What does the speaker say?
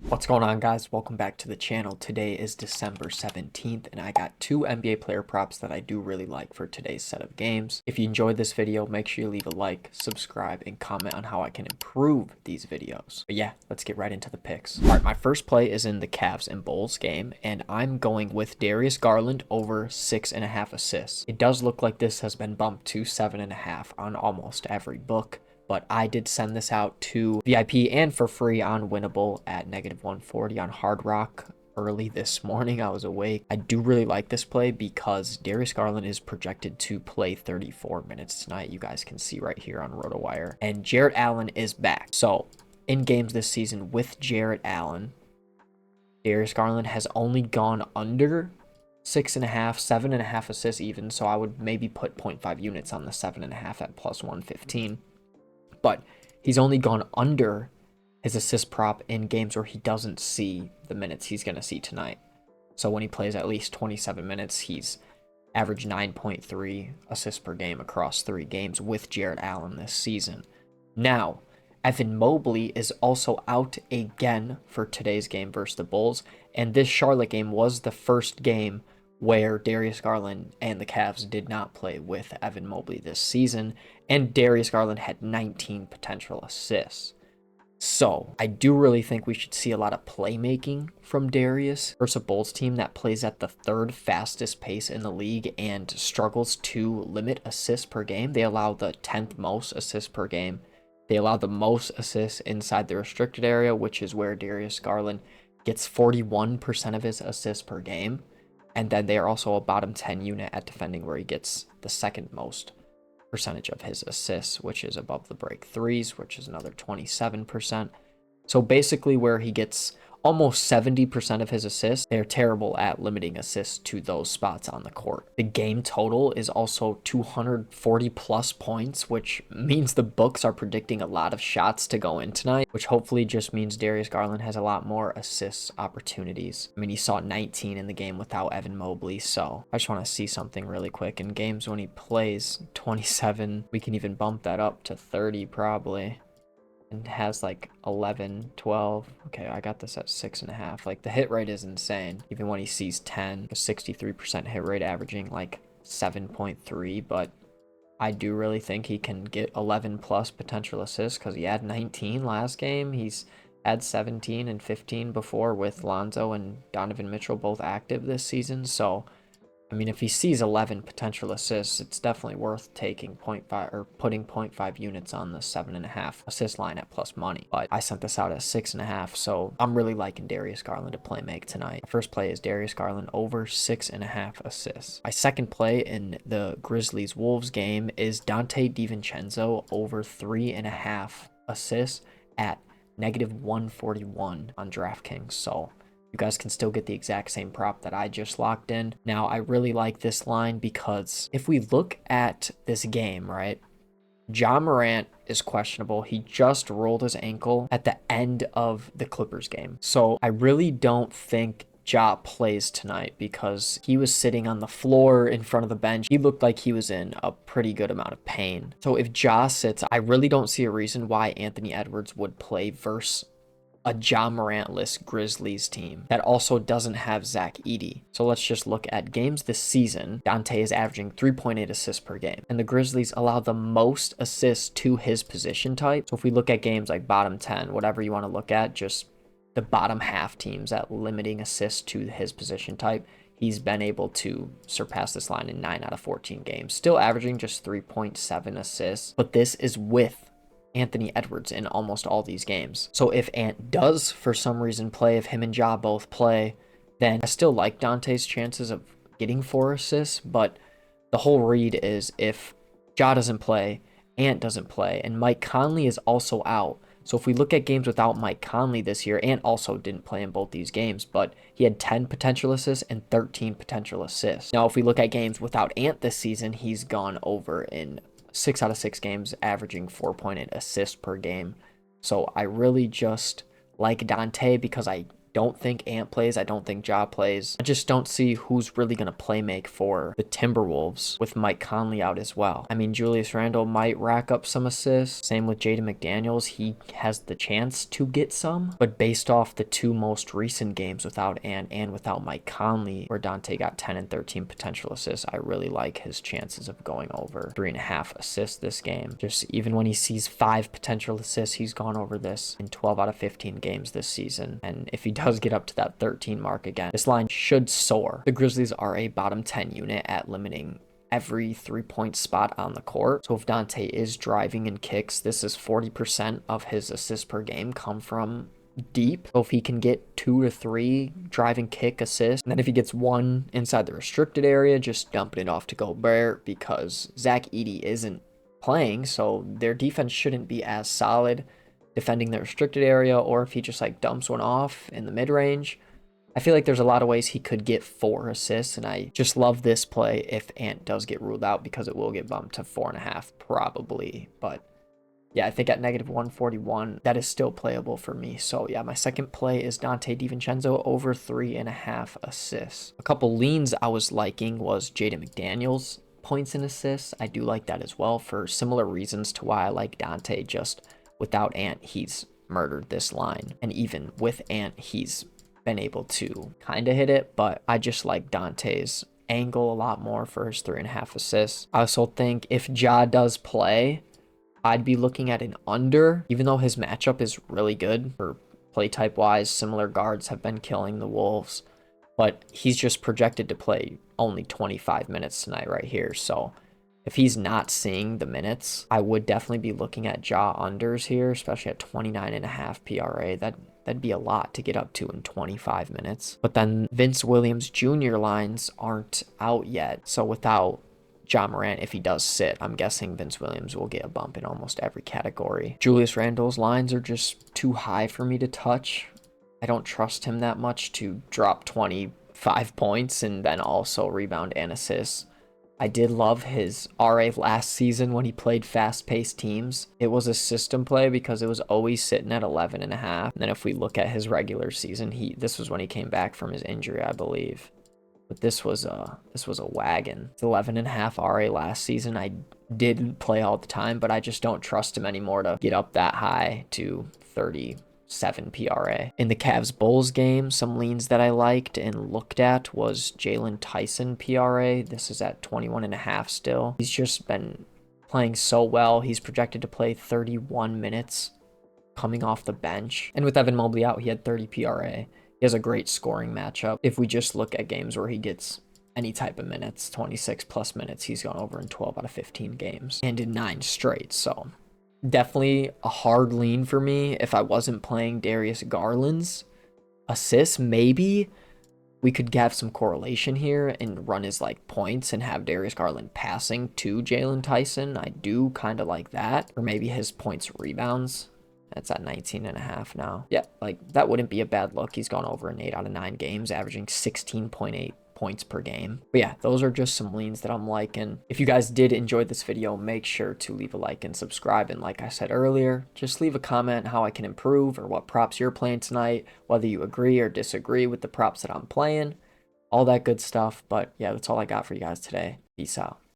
What's going on, guys? Welcome back to the channel. Today is December 17th and I got two NBA player props that I do really like for today's set of games. If you enjoyed this video, make sure you leave a like, subscribe, and comment on how I can improve these videos. But yeah, let's get right into the picks. All right, my first play is in the Cavs and Bulls game, and I'm going with Darius Garland over 6.5 assists. It does look like this has been bumped to 7.5 on almost every book, but I did send this out to VIP and for free on Winnable at -140 on HardRock early this morning. I was awake. I do really like this play because Darius Garland is projected to play 34 minutes tonight. You guys can see right here on RotoWire. And Jarrett Allen is back. So in games this season with Jarrett Allen, Darius Garland has only gone under 6.5, 7.5 assists even. So I would maybe put 0.5 units on the 7.5 at +115. But he's only gone under his assist prop in games where he doesn't see the minutes he's going to see tonight. So when he plays at least 27 minutes, he's averaged 9.3 assists per game across 3 games with Jarrett Allen this season. Now, Evan Mobley is also out again for today's game versus the Bulls, and this Charlotte game was the first game where Darius Garland and the Cavs did not play with Evan Mobley this season, and Darius Garland had 19 potential assists. So I do really think we should see a lot of playmaking from Darius versus a Bulls team that plays at the 3rd fastest pace in the league and struggles to limit assists per game. They allow the 10th most assists per game. They allow the most assists inside the restricted area, which is where Darius Garland gets 41% of his assists per game. And then they are also a bottom 10 unit at defending, where he gets the 2nd most percentage of his assists, which is above the break threes, which is another 27%. So basically where he gets almost 70% of his assists, they're terrible at limiting assists to those spots on the court. The game total is also 240 plus points, which means the books are predicting a lot of shots to go in tonight, which hopefully just means Darius Garland has a lot more assist opportunities. I mean, he saw 19 in the game without Evan Mobley, so I just want to see something really quick. In games when he plays 27, we can even bump that up to 30 probably. And has like 11, 12. Okay, I got this at 6.5. Like, the hit rate is insane. Even when he sees 10, a 63% hit rate, averaging like 7.3. But I do really think he can get 11 plus potential assists because he had 19 last game. He's had 17 and 15 before with Lonzo and Donovan Mitchell both active this season. So I mean, if he sees 11 potential assists, it's definitely worth taking 0.5 or putting 0.5 units on the 7.5 assist line at plus money. But I sent this out at 6.5, so I'm really liking Darius Garland to play make tonight. My first play is Darius Garland over 6.5 assists. My second play in the Grizzlies Wolves game is Dante DiVincenzo over 3.5 assists at -141 on DraftKings. So you guys can still get the exact same prop that I just locked in. Now, I really like this line because if we look at this game, right, Ja Morant is questionable. He just rolled his ankle at the end of the Clippers game. So I really don't think Ja plays tonight because he was sitting on the floor in front of the bench. He looked like he was in a pretty good amount of pain. So if Ja sits, I really don't see a reason why Anthony Edwards would play versus a Ja Morant-less Grizzlies team that also doesn't have Zach Edey. So let's just look at games this season. Dante is averaging 3.8 assists per game, and the Grizzlies allow the most assists to his position type. So if we look at games like bottom 10, whatever you want to look at, just the bottom half teams at limiting assists to his position type, he's been able to surpass this line in 9 out of 14 games, still averaging just 3.7 assists, but this is with Anthony Edwards in almost all these games. So if Ant does for some reason play, if him and Ja both play, then I still like Dante's chances of getting 4 assists, but the whole read is if Ja doesn't play, Ant doesn't play, and Mike Conley is also out. So if we look at games without Mike Conley this year, Ant also didn't play in both these games, but he had 10 potential assists and 13 potential assists. Now, if we look at games without Ant this season, he's gone over in 6 out of 6 games, averaging 4.8 assists per game. So I really just like Dante because I don't think Ant plays. I don't think Ja plays. I just don't see who's really going to play make for the Timberwolves with Mike Conley out as well. I mean, Julius Randle might rack up some assists. Same with Jaden McDaniels. He has the chance to get some, but based off the two most recent games without Ant and without Mike Conley, where Dante got 10 and 13 potential assists, I really like his chances of going over 3.5 assists this game. Just even when he sees 5 potential assists, he's gone over this in 12 out of 15 games this season. And if he does get up to that 13 mark again, this line should soar. The Grizzlies are a bottom 10 unit at limiting every 3-point spot on the court. So if Dante is driving and kicks, this is 40% of his assists per game come from deep. So if he can get 2 to 3 drive and kick assists, and then if he gets 1 inside the restricted area, just dumping it off to Gobert, because Zach Edey isn't playing, so their defense shouldn't be as solid defending the restricted area. Or if he just like dumps one off in the mid-range, I feel like there's a lot of ways he could get 4 assists, and I just love this play if Ant does get ruled out, because it will get bumped to 4.5 probably. But yeah, I think at -141, that is still playable for me. So yeah, my second play is Dante DiVincenzo over 3.5 assists. A couple leans I was liking was Jaden McDaniels points and assists. I do like that as well for similar reasons to why I like Dante. Just without Ant, he's murdered this line. And even with Ant, he's been able to kind of hit it, but I just like Dante's angle a lot more for his 3.5 assists. I also think if Ja does play, I'd be looking at an under, even though his matchup is really good for play type wise. Similar guards have been killing the Wolves, but he's just projected to play only 25 minutes tonight right here. So if he's not seeing the minutes, I would definitely be looking at Ja unders here, especially at 29.5 PRA. That'd be a lot to get up to in 25 minutes. But then Vince Williams Jr. lines aren't out yet. So without Ja Morant, if he does sit, I'm guessing Vince Williams will get a bump in almost every category. Julius Randle's lines are just too high for me to touch. I don't trust him that much to drop 25 points and then also rebound and assist. I did love his RA last season when he played fast-paced teams. It was a system play because it was always sitting at 11.5. And then if we look at his regular season, this was when he came back from his injury, I believe. But this was a wagon. It's 11.5 RA last season. I did play all the time, but I just don't trust him anymore to get up that high to 37 PRA. In the Cavs-Bulls game, some leans that I liked and looked at was Jalen Tyson PRA. This is at 21.5 still. He's just been playing so well. He's projected to play 31 minutes coming off the bench. And with Evan Mobley out, he had 30 PRA. He has a great scoring matchup. If we just look at games where he gets any type of minutes, 26 plus minutes, he's gone over in 12 out of 15 games and in 9 straight. So definitely a hard lean for me. If I wasn't playing Darius Garland's assists, maybe we could have some correlation here and run his like points and have Darius Garland passing to Jalen Tyson. I do kind of like that. Or maybe his points rebounds. That's at 19.5 now. Yeah, like that wouldn't be a bad look. He's gone over in 8 out of 9 games, averaging 16.8 points per game. But yeah, those are just some leans that I'm liking. If you guys did enjoy this video, make sure to leave a like and subscribe. And like I said earlier, just leave a comment how I can improve or what props you're playing tonight, whether you agree or disagree with the props that I'm playing, all that good stuff. But yeah, that's all I got for you guys today. Peace out.